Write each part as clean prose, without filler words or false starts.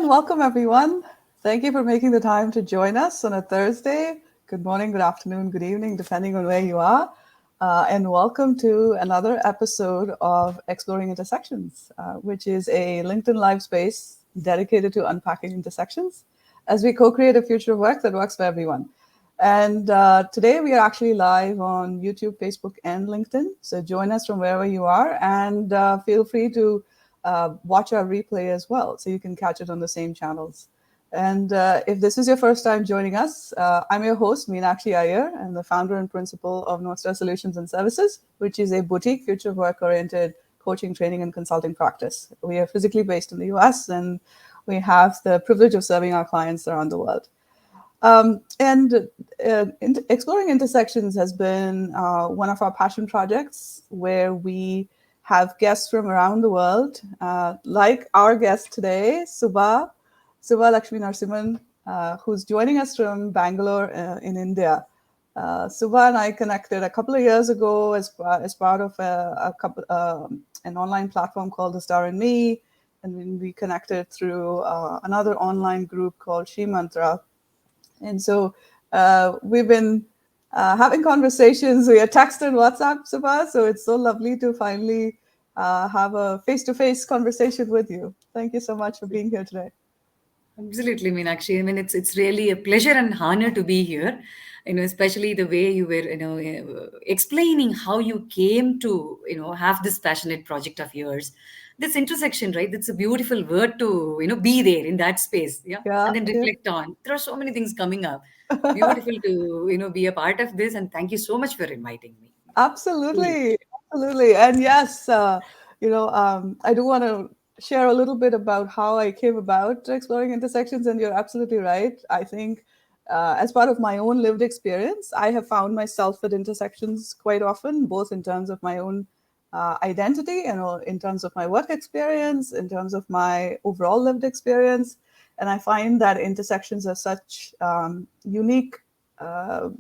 and welcome everyone. Thank you for making the time to join us on a Thursday. Good morning, good afternoon, good evening, depending on where you are. And welcome to another episode of Exploring Intersections, which is a LinkedIn Live space dedicated to unpacking intersections as we co create a future of work that works for everyone. And today we are actually live on YouTube, Facebook, and LinkedIn. So join us from wherever you are and feel free to watch our replay as well, so you can catch it on the same channels. And if this is your first time joining us, I'm your host, Meenakshi Iyer. I'm the founder and principal of North Star Solutions and Services, which is a boutique future work-oriented coaching, training, and consulting practice. We are physically based in the US, and we have the privilege of serving our clients around the world. Exploring intersections has been one of our passion projects where we have guests from around the world, like our guest today, Suba Lakshminarasimhan, who's joining us from Bangalore in India. Suba and I connected a couple of years ago as part of an online platform called The Star and Me, and then we connected through another online group called She Mantra. And so we've been having conversations via text and WhatsApp, Subha. So it's so lovely to finally have a face-to-face conversation with you. Thank you so much for being here today. Absolutely, Meenakshi. I mean, it's really a pleasure and honor to be here. Especially the way you were, explaining how you came to, have this passionate project of yours. This intersection, right? That's a beautiful word to, be there in that space, yeah, Yeah, and then yeah. reflect on. There are so many things coming up. Beautiful to, be a part of this, and thank you so much for inviting me. Truly. Absolutely, absolutely. And yes, I do want to share a little bit about how I came about exploring intersections. And you're absolutely right. I think as part of my own lived experience, I have found myself at intersections quite often, both in terms of my own identity and in terms of my work experience, in terms of my overall lived experience. And I find that intersections are such unique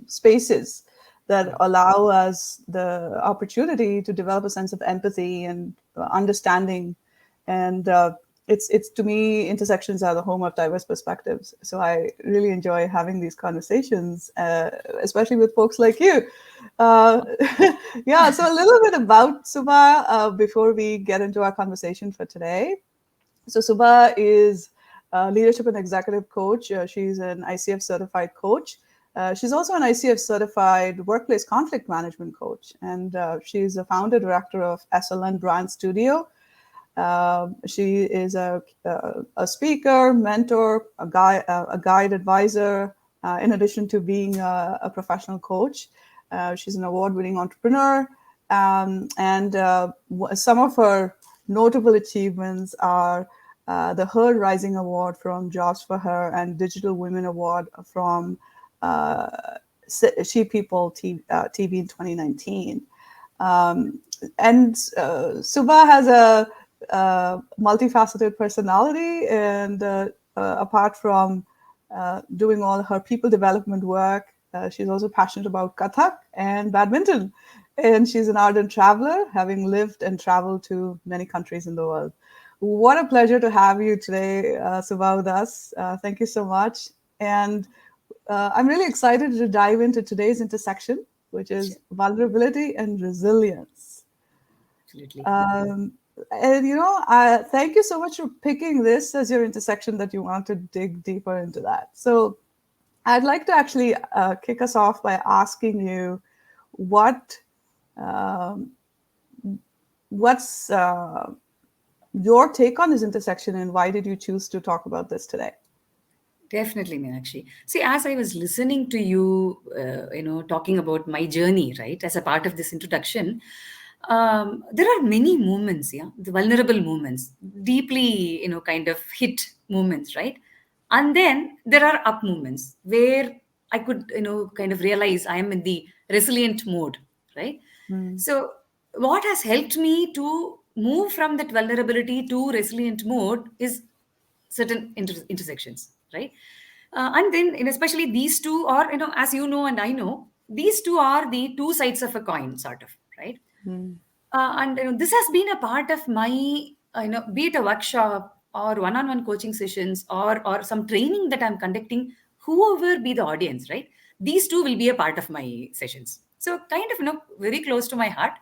spaces that allow us the opportunity to develop a sense of empathy and understanding. And it's to me, intersections are the home of diverse perspectives. So I really enjoy having these conversations, especially with folks like you. Uh, yeah, so a little bit about Suba before we get into our conversation for today. So Suba is a leadership and executive coach. She's an ICF certified coach. She's also an ICF certified workplace conflict management coach, and she's a founder director of SLN Brand Studio. She is a speaker, mentor, a guide advisor, in addition to being a professional coach. She's an award-winning entrepreneur, and some of her notable achievements are the Her Rising Award from Jobs for Her and Digital Women Award from uh, She People TV in 2019. And Suba has a multifaceted personality, and apart from doing all her people development work, she's also passionate about Kathak and badminton. And she's an ardent traveler, having lived and traveled to many countries in the world. What a pleasure to have you today, Subha, with us. Thank you so much. And I'm really excited to dive into today's intersection, which Sure. is vulnerability and resilience. Absolutely. Um, and thank you so much for picking this as your intersection that you want to dig deeper into that. So I'd like to actually kick us off by asking you what um, what's your take on this intersection, and why did you choose to talk about this today? Definitely, Meenakshi. See, as I was listening to you, talking about my journey, right, as a part of this introduction, there are many moments, yeah, the vulnerable moments, deeply, kind of hit moments, right? And then there are up moments where I could, kind of realize I am in the resilient mode, right? Mm, So, what has helped me to move from that vulnerability to resilient mode is certain intersections, right? And then, especially these two are, as you know and I know, these two are the two sides of a coin, sort of, right? mm, And this has been a part of my, be it a workshop, or one-on-one coaching sessions, or some training that I'm conducting, whoever be the audience, right, these two will be a part of my sessions. So kind of, very close to my heart.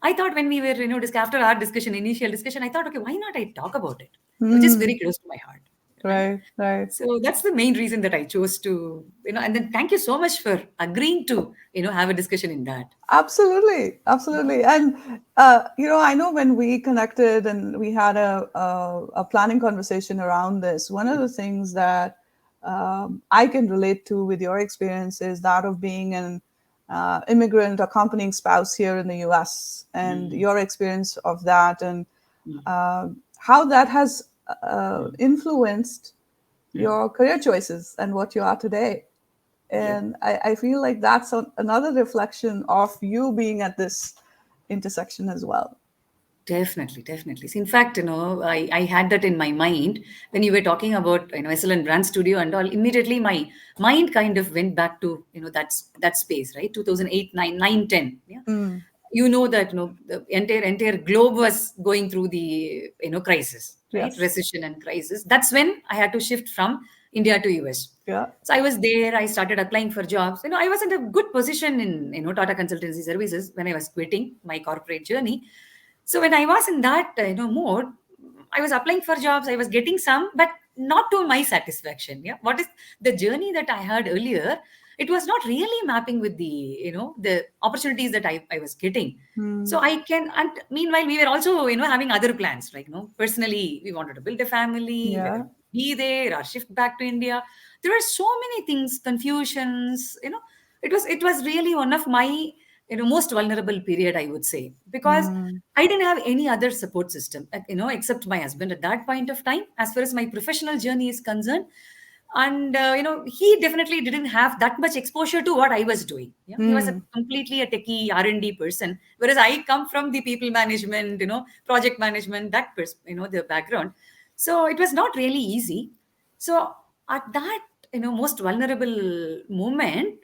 I thought when we were, after our discussion, initial discussion, I thought, okay, why not I talk about it, which is very Hmm. close to my heart, right? Right, right. So that's the main reason that I chose to, and then thank you so much for agreeing to, have a discussion in that. Absolutely, absolutely. And I know when we connected and we had a planning conversation around this, one of the things that I can relate to with your experience is that of being an immigrant accompanying spouse here in the US, and Mm, your experience of that, and mm, how that has mm, influenced mm. your career choices and what you are today. Yep. And I feel like that's another reflection of you being at this intersection as well. Definitely, definitely. So in fact, I had that in my mind when you were talking about, excellent brand studio and all. Immediately, my mind kind of went back to, that space, right? 2008, 9, 9, 10. Yeah. Mm, You know that, the entire globe was going through the, crisis, right? yes. Recession and crisis. That's when I had to shift from India to US. Yeah. So I was there. I started applying for jobs. I was in a good position in, Tata Consultancy Services when I was quitting my corporate journey. So when I was in that, mode, I was applying for jobs. I was getting some, but not to my satisfaction. Yeah, what is the journey that I had earlier? It was not really mapping with the, the opportunities that I was getting. So Mm, I can, and meanwhile we were also, having other plans. Like, personally, we wanted to build a family, whether yeah. be there or shift back to India. There were so many things, confusions. It was really one of my, most vulnerable period, I would say, because Mm, I didn't have any other support system, except my husband at that point of time, as far as my professional journey is concerned. And, he definitely didn't have that much exposure to what I was doing. Yeah, he was a mm, completely a techie R&D person, whereas I come from the people management, project management, the background. So it was not really easy. So at that, most vulnerable moment,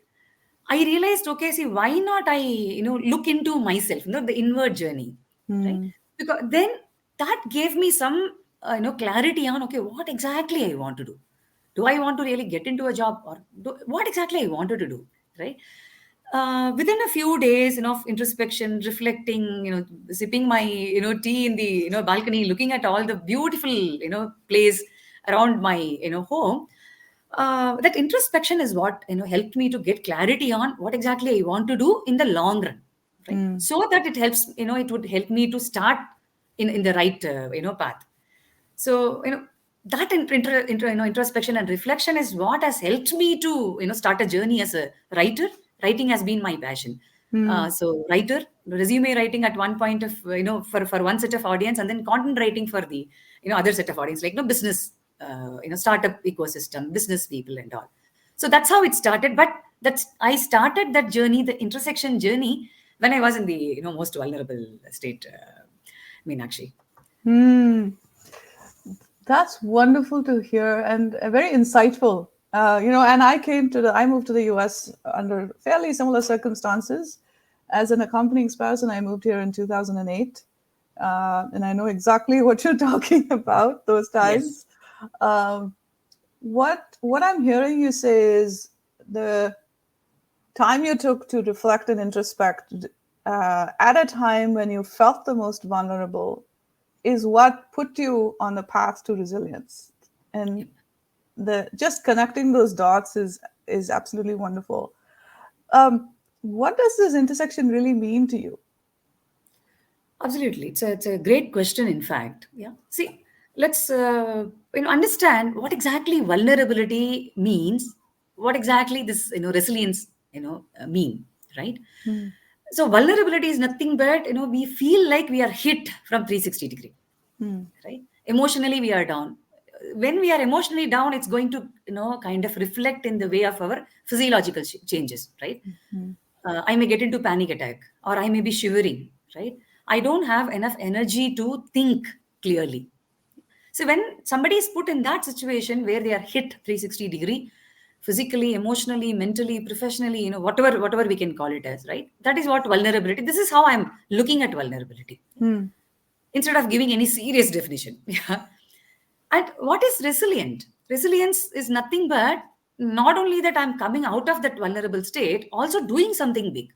I realized, okay, see, why not I, look into myself, the inward journey, right? mm, Because then that gave me some, clarity on, okay, what exactly I want to do. Do I want to really get into a job, or what exactly I wanted to do, right? Within a few days, of introspection, reflecting, sipping my, tea in the, balcony, looking at all the beautiful, place around my, home, that introspection is what, helped me to get clarity on what exactly I want to do in the long run, right? mm, So that it helps, it would help me to start in the right, path. So, that introspection and reflection is what has helped me to, start a journey as a writer. Writing has been my passion. mm, So writer, resume writing at one point of, for one set of audience, and then content writing for the, other set of audience, like, business, startup ecosystem, business people and all. So that's how it started. But I started that journey, the intersection journey, when I was in the, most vulnerable state, Meenakshi. mm. That's wonderful to hear and very insightful. And I moved to the US under fairly similar circumstances as an accompanying spouse, and I moved here in 2008. And I know exactly what you're talking about, those Yes. times. Um, what I'm hearing you say is the time you took to reflect and introspect at a time when you felt the most vulnerable is what put you on the path to resilience. And the just connecting those dots is absolutely wonderful. What does this intersection really mean to you? Absolutely. It's a great question, in fact. Yeah. See, let's, understand what exactly vulnerability means, what exactly this, resilience, mean, right? Mm, So vulnerability is nothing but, we feel like we are hit from 360-degree, mm, right? Emotionally, we are down. When we are emotionally down, it's going to, kind of reflect in the way of our physiological changes, right? mm, I may get into panic attack, or I may be shivering, right? I don't have enough energy to think clearly. So when somebody is put in that situation where they are hit 360-degree, physically, emotionally, mentally, professionally, whatever we can call it as, right? That is what vulnerability. This is how I'm looking at vulnerability mm, instead of giving any serious definition. Yeah. And what is resilient? Resilience is nothing but not only that I'm coming out of that vulnerable state, also doing something big.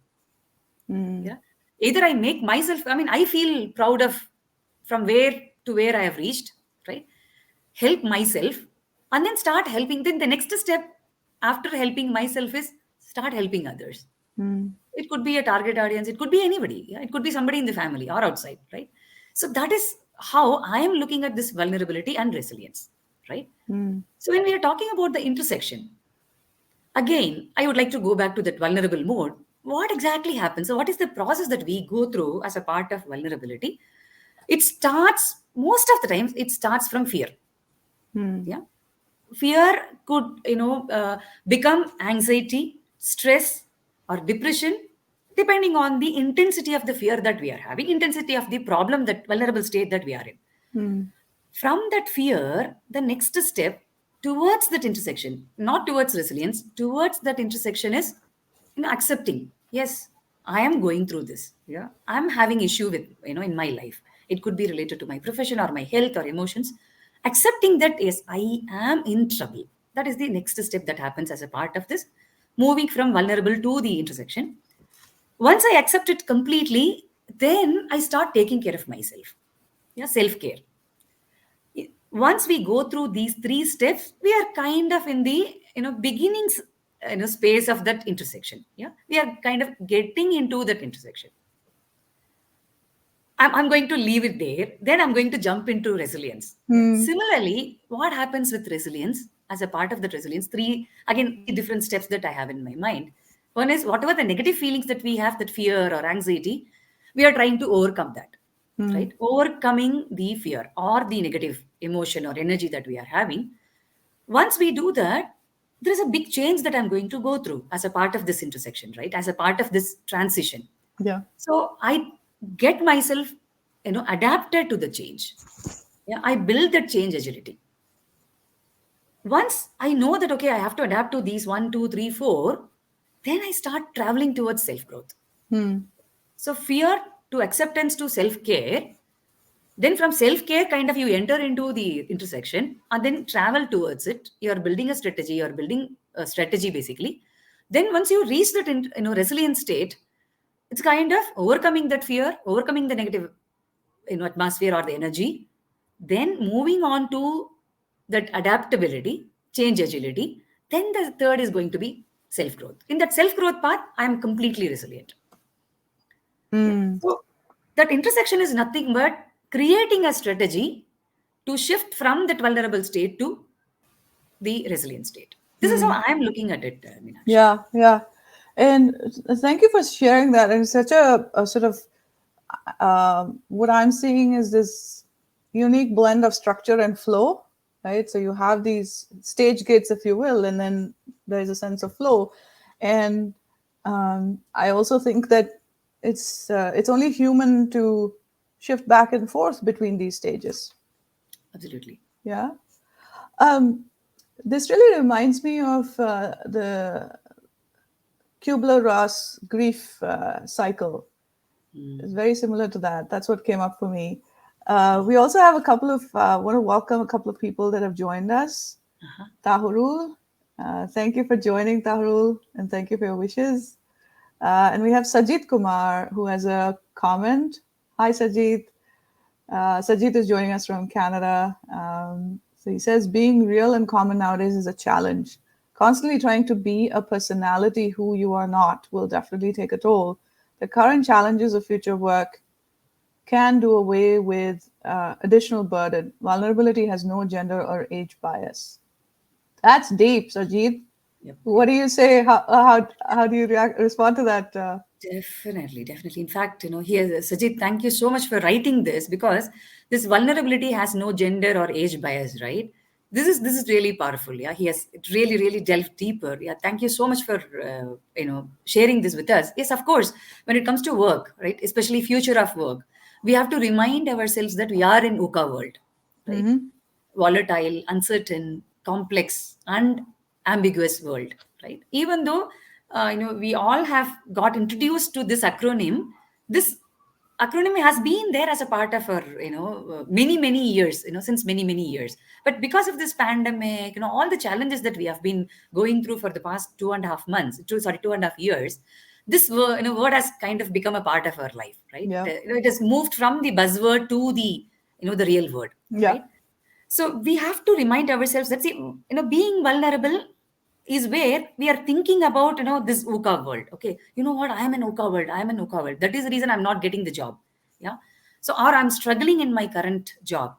Mm. Yeah. Either I make myself, I mean, I feel proud of from where to where I have reached, right? Help myself and then start helping. Then the next step after helping myself is start helping others. Mm. It could be a target audience, it could be anybody. Yeah? It could be somebody in the family or outside, right? So that is how I am looking at this vulnerability and resilience, right? Mm. So when we are talking about the intersection, again, I would like to go back to that vulnerable mode. What exactly happens? So, what is the process that we go through as a part of vulnerability? It starts, most of the times, it starts from fear. Mm. Yeah. Fear could, become anxiety, stress, or depression, depending on the intensity of the fear that we are having, intensity of the problem, that vulnerable state that we are in. Mm. From that fear, the next step towards that intersection, not towards resilience, towards that intersection is accepting, yes, I am going through this. Yeah, I'm having issue with, in my life. It could be related to my profession or my health or emotions. Accepting that, yes, I am in trouble. That is the next step that happens as a part of this moving from vulnerable to the intersection. Once I accept it completely, then I start taking care of myself. Yeah, self care. Once we go through these three steps, we are kind of in the beginnings, space of that intersection. Yeah, we are kind of getting into that intersection. I'm going to leave it there, then I'm going to jump into resilience. Yeah, Mm. similarly, what happens with resilience, as a part of that resilience, three different steps that I have in my mind. One is whatever the negative feelings that we have, that fear or anxiety, we are trying to overcome that, Mm. right? Overcoming the fear or the negative emotion or energy that we are having. Once we do that, there is a big change that I'm going to go through as a part of this intersection, right? As a part of this transition. Yeah. So I get myself, adapted to the change. Yeah, I build that change agility. Once I know that, okay, I have to adapt to these one, two, three, four, then I start traveling towards self growth. Mm. So fear to acceptance to self care. Then from self care, kind of you enter into the intersection and then travel towards it. You are building a strategy. You are building a strategy basically. Then once you reach that resilient state, it's kind of overcoming that fear, overcoming the negative atmosphere or the energy, then moving on to that adaptability, change agility. Then the third is going to be self growth. In that self growth path, I am completely resilient. Yeah. Mm. So that intersection is nothing but creating a strategy to shift from that vulnerable state to the resilient state. This is how Mm. I am looking at it, Meenakshi. Yeah, yeah. And thank you for sharing that. And such a sort of what I'm seeing is this unique blend of structure and flow, right? So you have these stage gates, if you will, and then there's a sense of flow. And I also think that it's only human to shift back and forth between these stages. Absolutely. Yeah. Um, this really reminds me of the Kubler-Ross grief cycle. Mm. It's very similar to that. That's what came up for me. We also have a couple of, want to welcome a couple of people that have joined us. Uh-huh. Tahurul, thank you for joining, Tahurul, and thank you for your wishes. And we have Sajit Kumar, who has a comment. Hi, Sajit. Sajit is joining us from Canada. So he says, being real and common nowadays is a challenge. Constantly trying to be a personality who you are not will definitely take a toll. The current challenges of future work can do away with additional burden. Vulnerability has no gender or age bias. That's deep, Sajid. Yep, What yep. do you say? How do you respond to that? Definitely, definitely. In fact, here, Sajid, thank you so much for writing this, because this vulnerability has no gender or age bias, right? This is really powerful. Yeah, he has really, really delved deeper. Yeah, thank you so much for sharing this with us. Yes, of course. When it comes to work, right, especially future of work, we have to remind ourselves that we are in VUCA world, right? Mm-hmm. Volatile, uncertain, complex, and ambiguous world, right? Even though we all have got introduced to this acronym, this acronym has been there as a part of our, many years, since many years. But because of this pandemic, all the challenges that we have been going through for the past 2.5 months, 2.5 years, this word, word has kind of become a part of our life, right? Yeah. It has moved from the buzzword to the, the real word, Yeah. right? So we have to remind ourselves that, see, being vulnerable is where we are thinking about, this VUCA world. Okay, you know what? I am an VUCA world. I am an VUCA world. That is the reason I'm not getting the job. Yeah. So, or I'm struggling in my current job.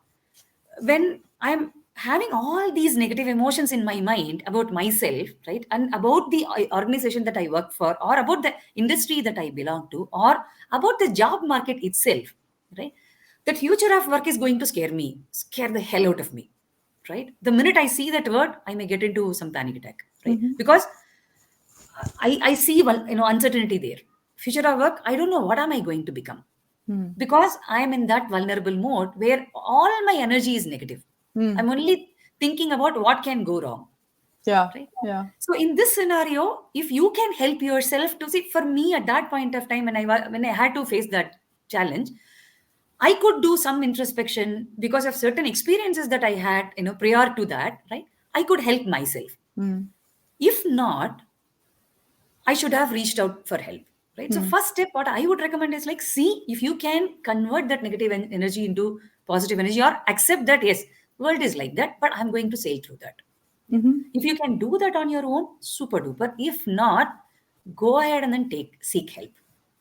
When I'm having all these negative emotions in my mind about myself, right, and about the organization that I work for, or about the industry that I belong to, or about the job market itself, right, that future of work is going to scare the hell out of me, right? The minute I see that word, I may get into some panic attack, right? Mm-hmm. Because I see, well, uncertainty there. Future of work, I don't know what am I going to become, Mm. because I am in that vulnerable mode where all my energy is negative. Mm. I'm only thinking about what can go wrong, Yeah. right? Yeah. So in this scenario, if you can help yourself to see, for me at that point of time when I had to face that challenge, I could do some introspection because of certain experiences that I had, prior to that, right? I could help myself. Mm. If not, I should have reached out for help. Right. So Mm. first step, what I would recommend is like, see if you can convert that negative energy into positive energy, or accept that, yes, world is like that, but I'm going to sail through that. Yeah. Mm-hmm. If you can do that on your own, super duper. If not, go ahead and then seek help.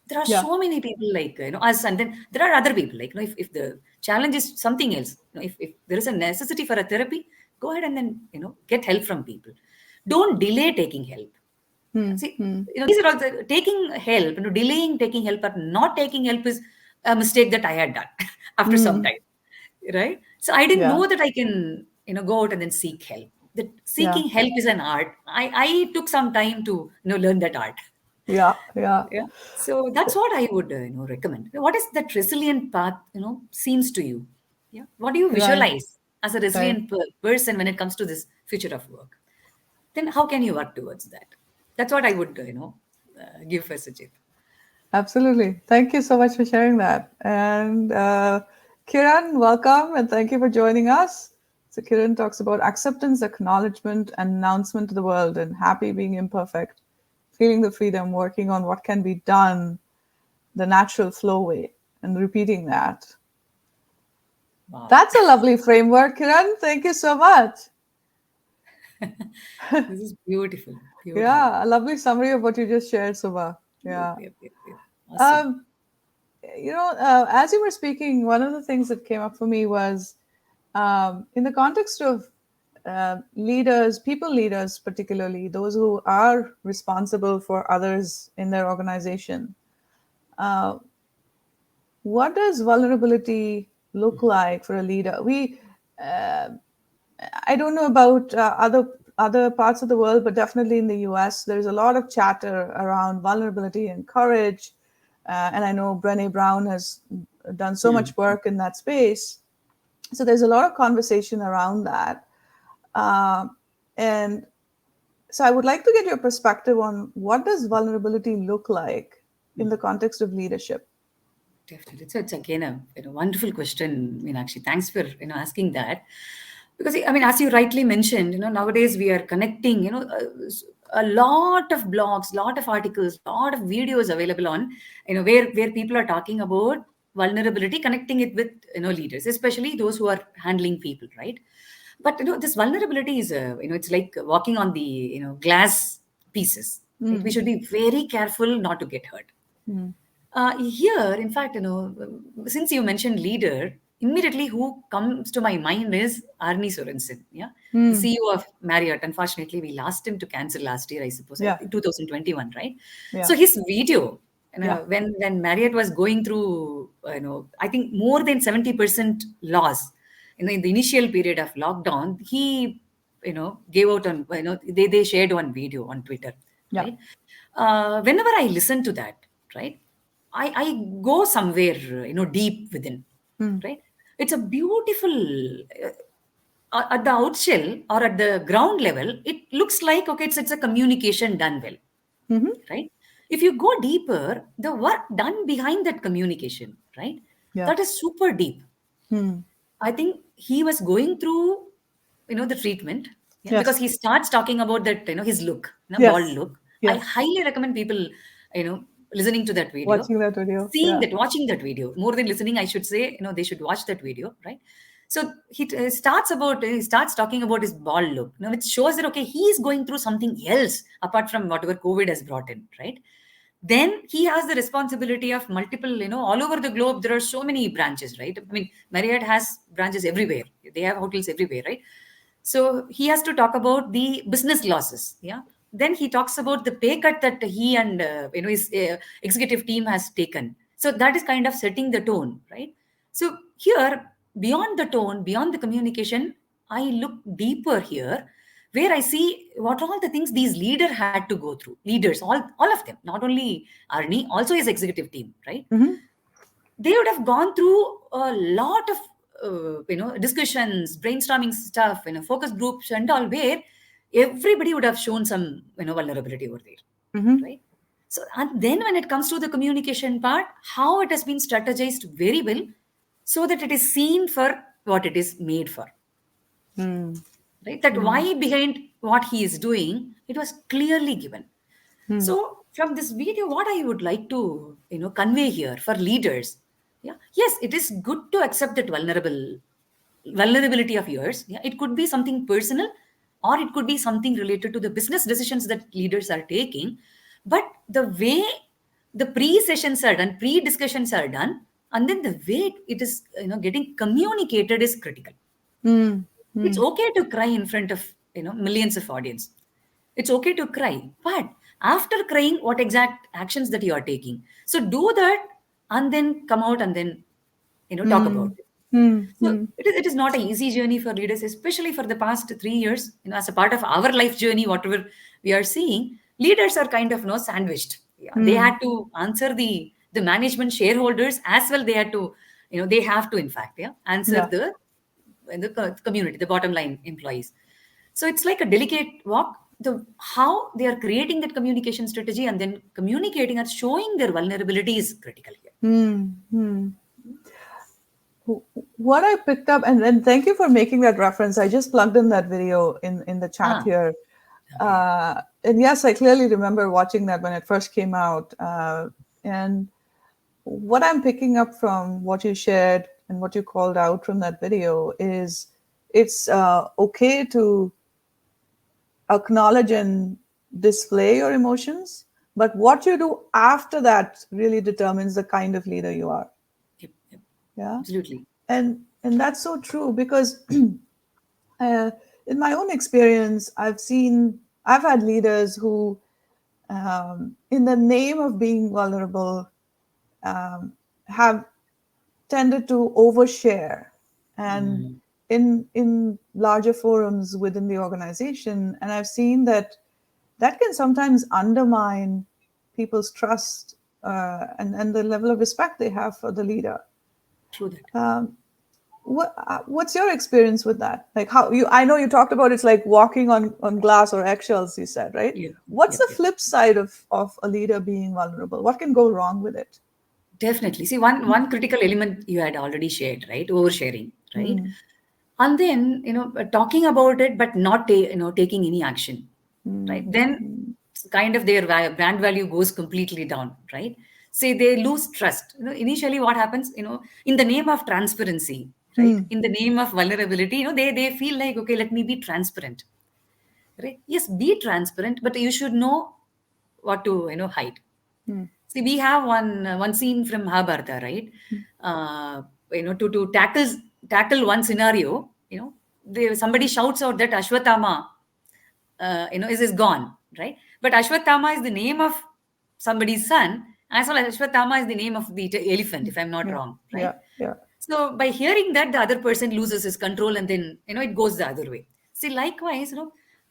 There are Yeah. so many people like, us, and then there are other people like, if the challenge is something else, if there is a necessity for a therapy, go ahead and then, get help from people. Don't delay taking help. Mm. See, Mm. these are all taking help, delaying taking help or not taking help is a mistake that I had done after some Mm. time, right? So I didn't Yeah. know that I can, go out and then seek help. That Yeah. seeking help is an art. I took some time to, learn that art. Yeah. Yeah. Yeah. So that's what I would, recommend. What is that resilient path, seems to you? Yeah. What do you Right. visualize as a Right. resilient person when it comes to this future of work? Then how can you work towards that? That's what I would, give for Sujit. Absolutely. Thank you so much for sharing that. And Kiran, welcome and thank you for joining us. So, Kiran talks about acceptance, acknowledgement, and announcement to the world, and happy being imperfect, feeling the freedom, working on what can be done the natural flow way, and repeating that. Wow. That's a lovely framework, Kiran. Thank you so much. This is beautiful. Beautiful. Yeah, a lovely summary of what you just shared, Subha. Yep, Yeah. yep, yep, yep. Awesome. Um, as you were speaking, one of the things that came up for me was in the context of leaders, people leaders, particularly those who are responsible for others in their organization. Uh, what does vulnerability look like for a leader? Uh, I don't know about other parts of the world, but definitely in the U.S., there's a lot of chatter around vulnerability and courage, and I know Brené Brown has done so Hmm. much work in that space. So there's a lot of conversation around that, and so I would like to get your perspective on what does vulnerability look like in the context of leadership. Definitely. So it's again a, wonderful question, Meenakshi. Thanks for, asking that. Because, I mean, as you rightly mentioned, nowadays we are connecting, a lot of blogs, lot of articles, lot of videos available on, where people are talking about vulnerability, connecting it with, leaders, especially those who are handling people, right? But, this vulnerability is, it's like walking on the, glass pieces, right? We Mm. should be very careful not to get hurt. Mm. Here, in fact, since you mentioned leader, immediately who comes to my mind is Arnie Sorensen, yeah, the Mm. CEO of Marriott. Unfortunately, we lost him to cancer last year, I suppose, Yeah. 2021, right? Yeah. So his video, Yeah. when Marriott was going through, I think more than 70% loss, in the initial period of lockdown, he, gave out on, they shared one video on Twitter, Yeah. right? Whenever I listen to that, right, I go somewhere, deep within, Mm. right? It's a beautiful, at the outshell or at the ground level, it looks like, okay, it's a communication done well, Mm-hmm. right? If you go deeper, the work done behind that communication, right? Yeah. That is super deep. Hmm. I think he was going through, the treatment. Yeah, because Yes. he starts talking about that, his look, bald Yes. look. I Yes. highly recommend people, you know, listening to that video, Watching that video. seeing Yeah. that, watching that video. More than listening, I should say, they should watch that video, right? So he starts talking about his bald look, which shows that okay, he is going through something else apart from whatever COVID has brought in, right? Then he has the responsibility of multiple, all over the globe there are so many branches, right? I mean, Marriott has branches everywhere, they have hotels everywhere, right? So he has to talk about the business losses. Yeah. Then he talks about the pay cut that he and his executive team has taken. So that is kind of setting the tone, right? So here, beyond the tone, beyond the communication, I look deeper here, where I see what all the things these leaders had to go through. Leaders, all of them, not only Arnie, also his executive team, right? Mm-hmm. They would have gone through a lot of discussions, brainstorming stuff, focus groups and all, where everybody would have shown some vulnerability over there, Mm-hmm. right? So and then when it comes to the communication part, how it has been strategized very well, so that it is seen for what it is made for, Hmm. right? That Hmm. why behind what he is doing, it was clearly given. Hmm. So from this video, what I would like to convey here for leaders, yeah, yes, it is good to accept that vulnerability of yours. Yeah, it could be something personal, or it could be something related to the business decisions that leaders are taking. But the way the pre-sessions are done, pre-discussions are done, and then the way it is getting communicated is critical. Hmm. It's Hmm. okay to cry in front of millions of audience. It's okay to cry, but after crying, what exact actions that you are taking? So do that, and then come out and then talk Hmm. about it. Hmm. So Hmm. it is not an easy journey for leaders, especially for the past 3 years. As a part of our life journey, whatever we are seeing, leaders are kind of sandwiched. Yeah, they Hmm. had to answer the management shareholders as well. They had to, they have to in fact, yeah, answer Yeah. the community, the bottom line employees. So it's like a delicate walk. The how they are creating that communication strategy and then communicating and showing their vulnerability is critical here. Hmm. Hmm. What I picked up, and then thank you for making that reference. I just plugged in that video in the chat Ah, here. okay. And yes, I clearly remember watching that when it first came out. And what I'm picking up from what you shared and what you called out from that video is it's okay to acknowledge and display your emotions, but what you do after that really determines the kind of leader you are. Yep, yep, Yeah. absolutely. And that's so true because uh, in my own experience, I've had leaders who, in the name of being vulnerable, um, have tended to overshare, and Mm, in larger forums within the organization, and I've seen that that can sometimes undermine people's trust, and the level of respect they have for the leader. true that. Um, what's your experience with that? Like how you? I know you talked about it's like walking on glass or eggshells. You said, right? Yep, What's yep, the yep. flip side of a leader being vulnerable? What can go wrong with it? Definitely. See, one critical element you had already shared, right? Oversharing, right? Hmm. And then talking about it, but not taking any action, right? Hmm. Then Hmm. kind of their brand value goes completely down, right? Say they lose trust. Initially, what happens? In the name of transparency, right? Hmm. In the name of vulnerability, they feel like, okay, let me be transparent, right? Yes, be transparent, but you should know what to hide. Hmm. See, we have one scene from Mahabharata, right? Uh, to tackle one scenario, somebody shouts out that Ashwatthama, is gone, right? But Ashwatthama is the name of somebody's son, as well as Ashwatthama is the name of the elephant, if I'm not Yeah. wrong, right? Yeah. Yeah. So by hearing that, the other person loses his control, and then it goes the other way. See, likewise,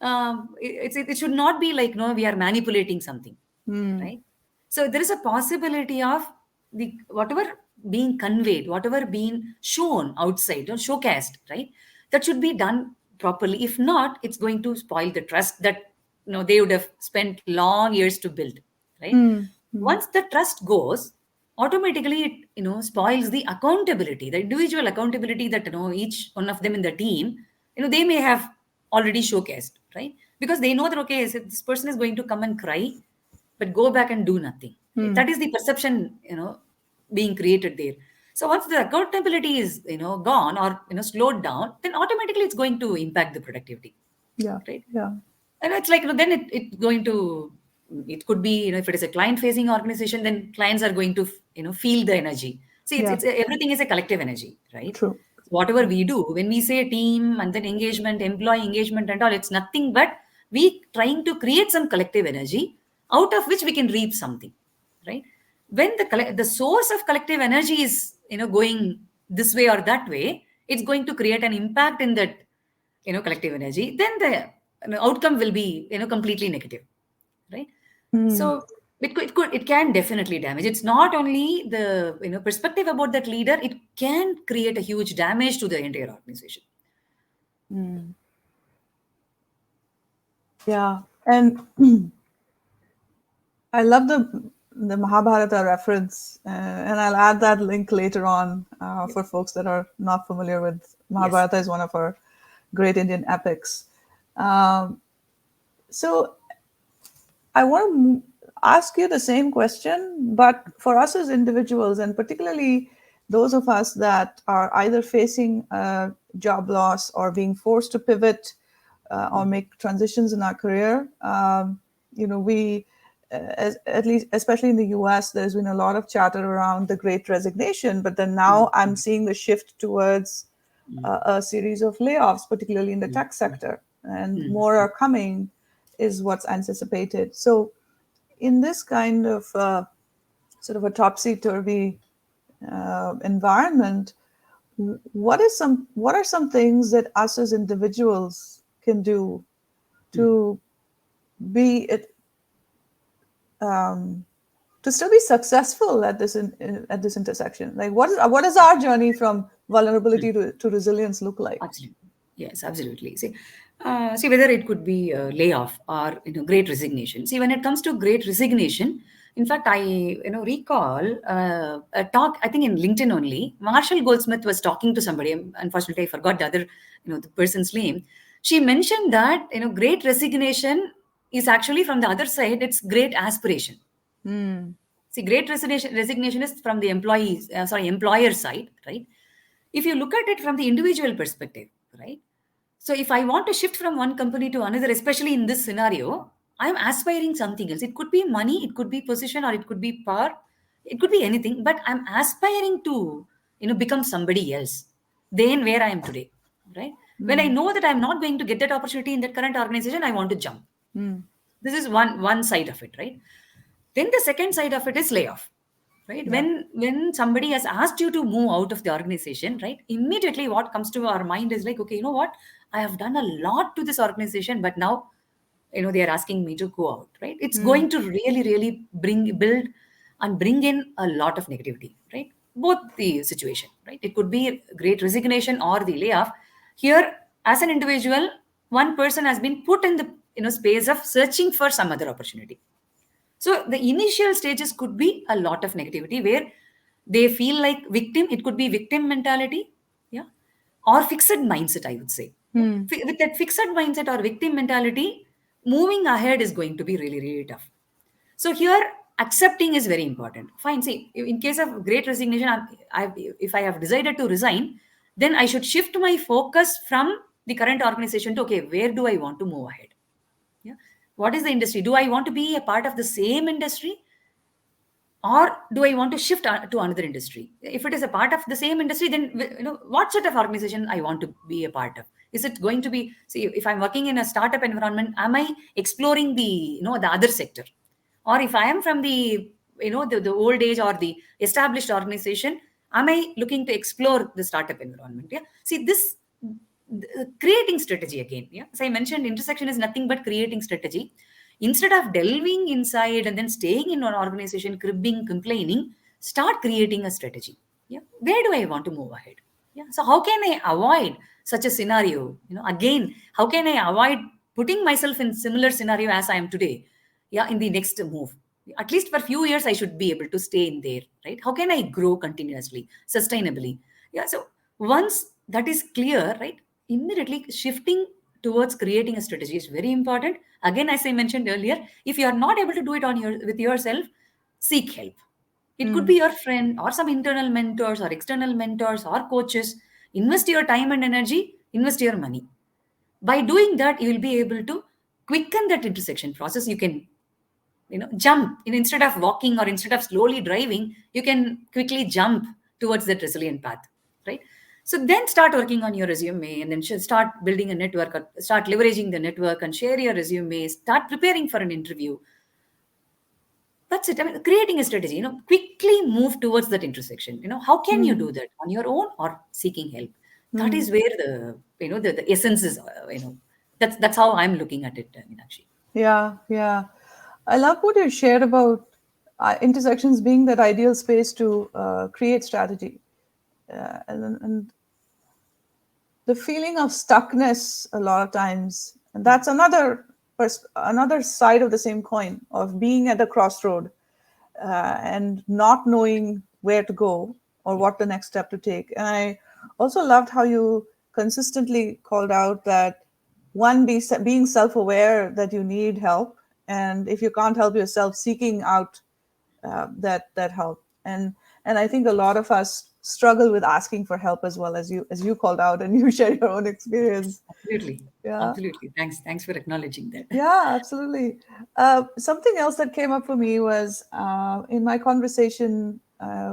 it should not be like we are manipulating something, Hmm. right? So there is a possibility of the whatever being conveyed, whatever being shown outside or showcased, right? That should be done properly. If not, it's going to spoil the trust that they would have spent long years to build, right? Hmm. Hmm. Once the trust goes, automatically it spoils the accountability, the individual accountability that each one of them in the team, they may have already showcased, right? Because they know that, okay, so this person is going to come and cry but go back and do nothing. Hmm. That is the perception being created there. So once the accountability is gone or slowed down, then automatically it's going to impact the productivity, Yeah. right? Yeah. And it's like, then it going to, it could be, if it is a client facing organization, then clients are going to feel the energy. See, Yeah. everything is a collective energy, right? True. Whatever we do, when we say team and then engagement, employee engagement and all, it's nothing but we trying to create some collective energy out of which we can reap something, right? When the source of collective energy is going this way or that way, it's going to create an impact in that collective energy, then the outcome will be completely negative, right? Hmm. So it can definitely damage. It's not only the perspective about that leader, it can create a huge damage to the entire organization. Hmm. Yeah. And I love the Mahabharata reference, and I'll add that link later on Yeah. for folks that are not familiar with Yes. Mahabharata. Is one of our great Indian epics. Um, so I want to ask you the same question, but for us as individuals, and particularly those of us that are either facing job loss or being forced to pivot or make transitions in our career. We, at least, especially in the US, there's been a lot of chatter around the great resignation, but then now I'm seeing the shift towards a series of layoffs, particularly in the tech sector, and more are coming, is what's anticipated. So, in this kind of sort of a topsy turvy environment, what are some things that us as individuals can do to be um, to still be successful at at this intersection? Like, what is our journey from vulnerability to resilience look like? Absolutely. Yes, absolutely. See, whether it could be a layoff or great resignation. See, when it comes to great resignation, in fact, I recall a talk. I think in LinkedIn only. Marshall Goldsmith was talking to somebody. Unfortunately, I forgot the other the person's name. She mentioned that great resignation is actually from the other side. It's great aspiration. Hmm. See, great resignation is from the employer side, right? If you look at it from the individual perspective, right? So if I want to shift from one company to another, especially in this scenario, I'm aspiring something else. It could be money, it could be position, or it could be power, it could be anything. But I'm aspiring to, become somebody else than where I am today, right? When I Hmm. know that I'm not going to get that opportunity in that current organization, I want to jump. Hmm. This is one side of it, right? Then the second side of it is layoff, right? Yeah. When somebody has asked you to move out of the organization, right, immediately what comes to our mind is like, okay, you know what, I have done a lot to this organization, but now they are asking me to go out, right? It's Hmm. going to really build and bring in a lot of negativity, right? Both the situation, right? It could be great resignation or the layoff. Here, as an individual, one person has been put in the space of searching for some other opportunity. So the initial stages could be a lot of negativity where they feel like victim. It could be victim mentality, yeah, or fixed mindset, I would say. Yeah. Hmm. With that fixed mindset or victim mentality, moving ahead is going to be really tough. So here, accepting is very important. Fine. See, in case of great resignation, if I have decided to resign, then I should shift my focus from the current organization to, okay, where do I want to move ahead? Yeah. What is the industry? Do I want to be a part of the same industry, or do I want to shift to another industry? If it is a part of the same industry, then what sort of organization I want to be a part of? Is it going to be, see, if I'm working in a startup environment, am I exploring the the other sector? Or if I am from the the old age or the established organization, am I looking to explore the startup environment? Yeah. See, this creating strategy again. Yeah. As I mentioned, intersection is nothing but creating strategy. Instead of delving inside and then staying in an organization, cribbing, complaining, start creating a strategy. Yeah. Where do I want to move ahead? Yeah. So how can I avoid such a scenario? Again, how can I avoid putting myself in similar scenario as I am today? Yeah, in the next move. At least for a few years, I should be able to stay in there, right? How can I grow continuously, sustainably? Yeah. So once that is clear, right, immediately shifting towards creating a strategy is very important. Again, as I mentioned earlier, if you are not able to do it on your with yourself, seek help. It could Mm. be your friend or some internal mentors or external mentors or coaches. Invest your time and energy, invest your money. By doing that, you will be able to quicken that intersection process. You can, jump, instead of walking or instead of slowly driving, you can quickly jump towards that resilient path, right? So then start working on your resume, and then start building a network, or start leveraging the network and share your resume, start preparing for an interview. That's it. I mean, creating a strategy, quickly move towards that intersection. How can you Mm. do that on your own or seeking help? That Mm. is where the essence is, that's how I'm looking at it, Meenakshi. Yeah, yeah. I love what you shared about intersections being that ideal space to create strategy. And the feeling of stuckness a lot of times, and that's another side of the same coin of being at a crossroad and not knowing where to go or Yeah, what the next step to take. And I also loved how you consistently called out that being self-aware that you need help, and if you can't help yourself, seeking out that help. And I think a lot of us struggle with asking for help as well, as you called out and you shared your own experience. absolutely. Yeah. Absolutely. Thanks for acknowledging that. Yeah, absolutely. Something else that came up for me was in my conversation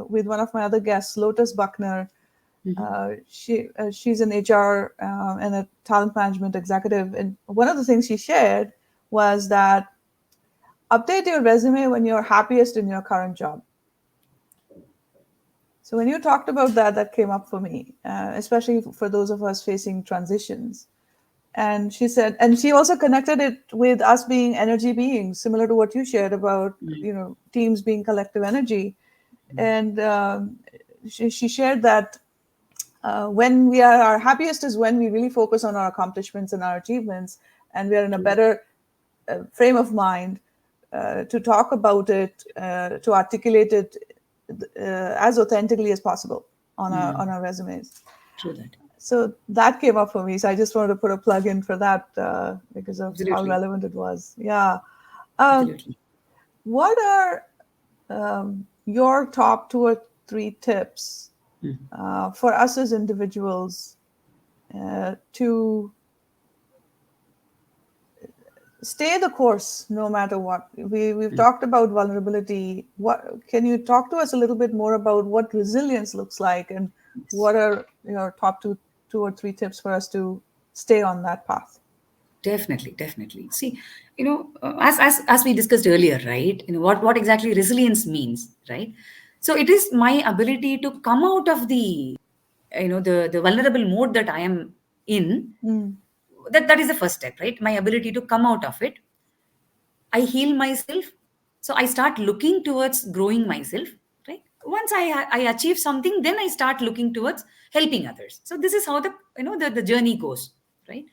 with one of my other guests, Lotus Buckner. She's an HR and a talent management executive, and one of the things she shared was that update your resume when you're happiest in your current job. So when you talked about that, that came up for me, especially for those of us facing transitions. And she said, and she also connected it with us being energy beings, similar to what you shared about, teams being collective energy. And she shared that when we are our happiest is when we really focus on our accomplishments and our achievements, and we are in a True. better frame of mind to talk about it, to articulate it as authentically as possible on our resumes. True that. So that came up for me. So I just wanted to put a plug in for that because of how Absolutely. relevant it was. Yeah. Um, Absolutely. what are your top two or three tips for us as individuals to stay the course no matter what? We've talked about vulnerability. What can you talk to us a little bit more about what resilience looks like, and Yes. what are your top two or three tips for us to stay on that path? Definitely, definitely. See, as we discussed earlier, right? What exactly resilience means, right? So it is my ability to come out of the vulnerable mode that I am in. Mm. That is the first step, right? My ability to come out of it. I heal myself. So I start looking towards growing myself, right? Once I achieve something, then I start looking towards helping others. So this is how the journey goes, right?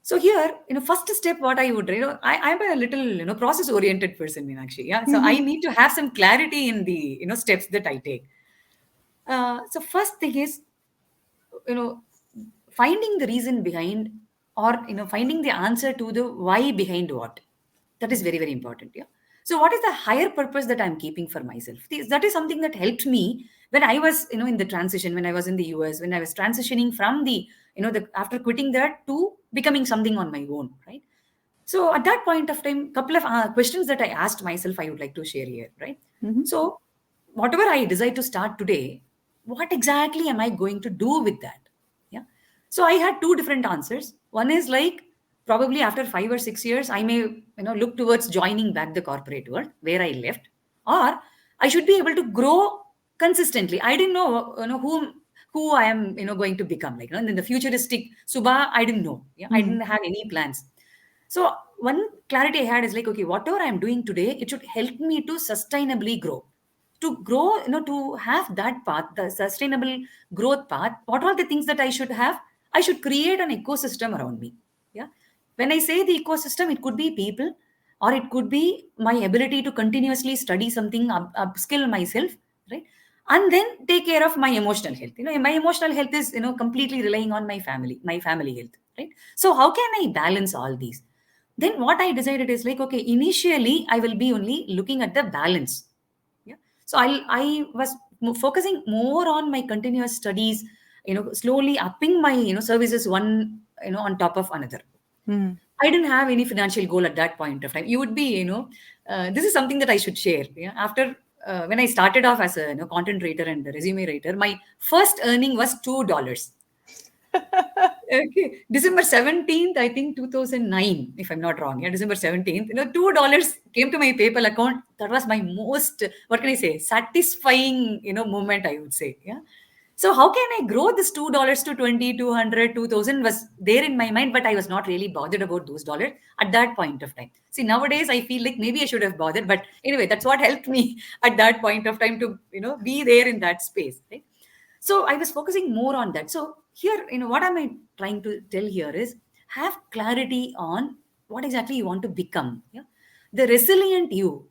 So here, first step, what I would, I'm a little, process oriented person, actually. Yeah. So I need to have some clarity in the, steps that I take. So first thing is, you know, finding the reason behind, or, finding the answer to the why behind what. That is very, very important. Yeah. So what is the higher purpose that I'm keeping for myself? That is something that helped me when I was, in the transition, when I was in the US, when I was transitioning from after quitting that to becoming something on my own, right? So at that point of time, couple of questions that I asked myself, I would like to share here, right? Hmm. So whatever I decide to start today, what exactly am I going to do with that? Yeah. So I had two different answers. One is like, probably after 5 or 6 years, I may look towards joining back the corporate world where I left, or I should be able to grow consistently. I didn't know who I am going to become, like, in the futuristic Suba. I didn't know. Yeah, I Mm. didn't have any plans. So one clarity I had is like, okay, whatever I'm doing today, it should help me to sustainably grow. To grow, to have that path, the sustainable growth path, what are the things that I should have? I should create an ecosystem around me. Yeah. When I say the ecosystem, it could be people, or it could be my ability to continuously study something, upskill myself, right? And then take care of my emotional health. My emotional health is completely relying on my family health, right? So how can I balance all these? Then what I decided is like, okay, initially I will be only looking at the balance. Yeah. So I was focusing more on my continuous studies, slowly upping my services, one on top of another. Mm. I didn't have any financial goal at that point of time. You would be, this is something that I should share. Yeah. After when I started off as a content writer and a resume writer, my first earning was $2. Okay, December 17th, I think 2009, if I'm not wrong. Yeah, December 17th. $2 came to my PayPal account. That was my most, what can I say, satisfying, moment, I would say. Yeah. So how can I grow this $2 to 20, 200, 2000 was there in my mind, but I was not really bothered about those dollars at that point of time. See, nowadays I feel like maybe I should have bothered, but anyway, that's what helped me at that point of time to, be there in that space. Right? So I was focusing more on that. So here, what am I trying to tell here is have clarity on what exactly you want to become. Yeah. The resilient you,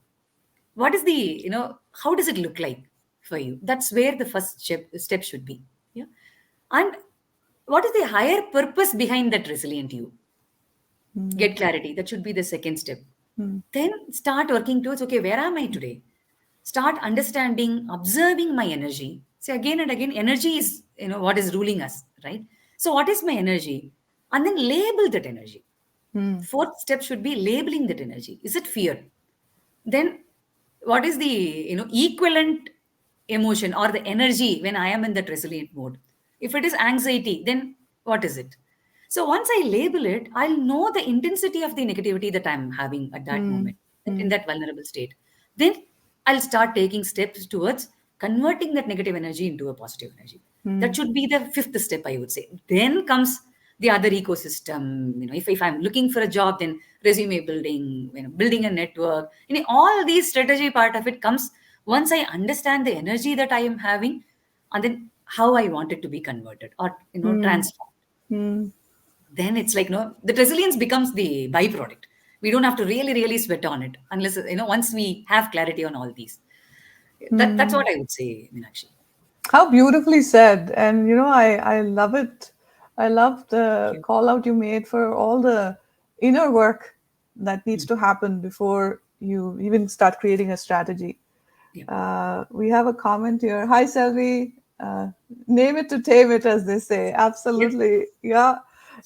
what is the, how does it look like for you? That's where the first step should be. Yeah. And what is the higher purpose behind that resilient you? Mm. Get clarity. That should be the second step. Mm. Then start working towards, okay, where am I today? Start understanding, observing my energy. See, again and again, energy is what is ruling us, right? So what is my energy? And then label that energy. Mm. Fourth step should be labeling that energy. Is it fear? Then what is the equivalent emotion or the energy when I am in that resilient mode? If it is anxiety, then what is it? So once I label it, I'll know the intensity of the negativity that I'm having at that Mm. moment, in Mm. that vulnerable state. Then I'll start taking steps towards converting that negative energy into a positive energy. That Mm. should be the fifth step, I would say. Then comes the other ecosystem. If I'm looking for a job, then resume building, building a network. All these strategy part of it comes once I understand the energy that I am having, and then how I want it to be converted or Mm. transformed. Mm. Then it's like, the resilience becomes the byproduct. We don't have to really, really sweat on it unless, once we have clarity on all these. That's Mm. what I would say, Meenakshi. How beautifully said. And I love it. I love Thank the you. call out you made for all the inner work that needs Mm. to happen before you even start creating a strategy. Yeah. We have a comment here. Hi, Selvi. Name it to tame it, as they say. Yep. Absolutely, yeah.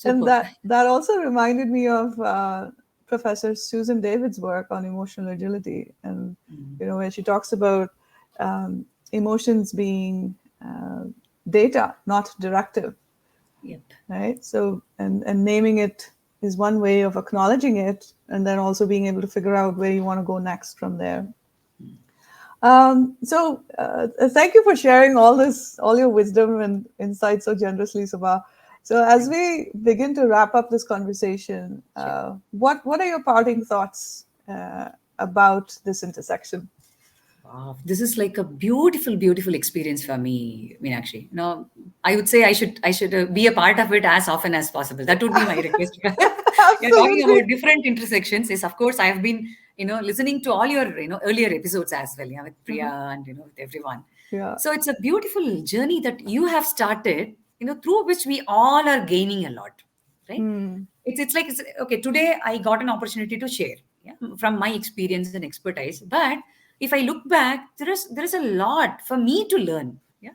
And Super. that also reminded me of Professor Susan David's work on emotional agility, and Mm. where she talks about um, emotions being data, not directive, Yep. right? So, and naming it is one way of acknowledging it, and then also being able to figure out where you want to go next from there. Thank you for sharing all this, all your wisdom and insight so generously, Subha. So, as Thanks. we begin to wrap up this conversation, Sure. what are your parting thoughts about this intersection? Wow, this is like a beautiful, beautiful experience for me, Meenakshi. I would say I should be a part of it as often as possible. That would be my request. You're talking Absolutely. about different intersections. Yes, of course, I have been, listening to all your, earlier episodes as well, yeah, with Priya Uh-huh. and, with everyone. Yeah. So it's a beautiful journey that you have started, through which we all are gaining a lot, right? Hmm. It's like, okay, today I got an opportunity to share, yeah, from my experience and expertise. But if I look back, there is a lot for me to learn. Yeah.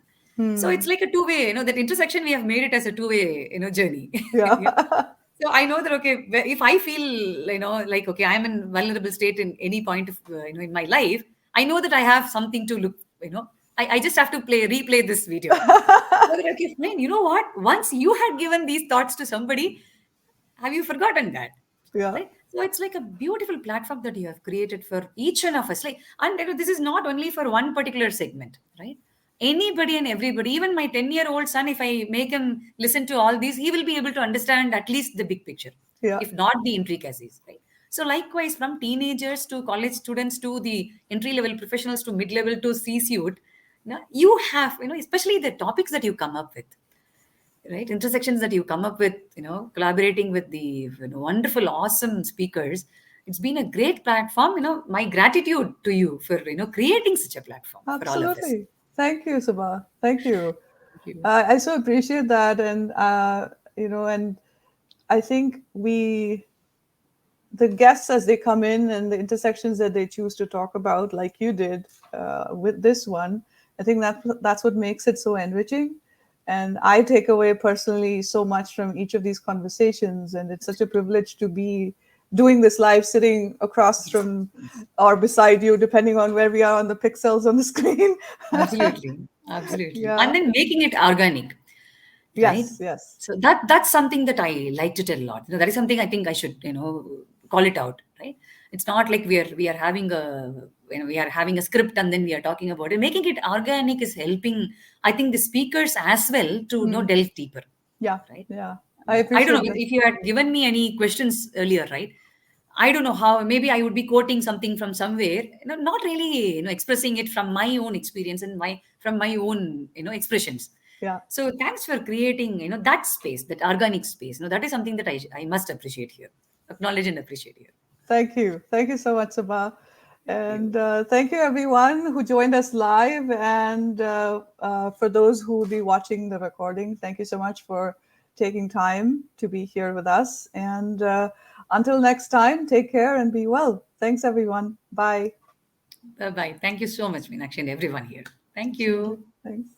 So Hmm. it's like a two-way, that intersection, we have made it as a two-way, journey. Yeah. Yeah. So I know that, okay, if I feel, like, okay, I'm in vulnerable state in any point of, in my life, I know that I have something to look, I just have to replay this video. So that, okay, fine. You know what? Once you had given these thoughts to somebody, have you forgotten that? Yeah. Right? So it's like a beautiful platform that you have created for each one of us. Like, and this is not only for one particular segment, right? Anybody and everybody, even my 10-year-old son, if I make him listen to all these, he will be able to understand at least the big picture, Yeah. if not the intricacies, right? So likewise, from teenagers to college students to the entry-level professionals to mid-level to C-suite, you have, especially the topics that you come up with, right, intersections that you come up with, collaborating with the wonderful awesome speakers, It's been a great platform. My gratitude to you for creating such a platform for all of us. Absolutely. Thank you, Sabah. Thank you. Thank you. I so appreciate that, and and I think the guests as they come in and the intersections that they choose to talk about, like you did with this one, I think that's what makes it so enriching. And I take away personally so much from each of these conversations, and it's such a privilege to be doing this live, sitting across from or beside you, depending on where we are on the pixels on the screen. Absolutely, absolutely. Yeah. And then making it organic, right? Yes. Yes. So that's something that I like to tell a lot. That is something I think I should call it out, right? It's not like we are having a script and then we are talking about it. Making it organic is helping, I think, the speakers as well to Hmm. delve deeper, Yeah. right? Yeah. I I don't know appreciate this. if you had given me any questions earlier, right? I don't know how. Maybe I would be quoting something from somewhere, not really, expressing it from my own experience and from my own, expressions. Yeah. So thanks for creating, that space, that organic space. That is something that I must appreciate here, acknowledge and appreciate here. Thank you. Thank you so much, Sabah. Thank And you. thank you, everyone who joined us live. And for those who will be watching the recording, thank you so much for taking time to be here with us. And until next time, take care and be well. Thanks, everyone. Bye. Bye bye. Thank you so much, Meenakshi, and everyone here. Thank Absolutely. you. Thanks.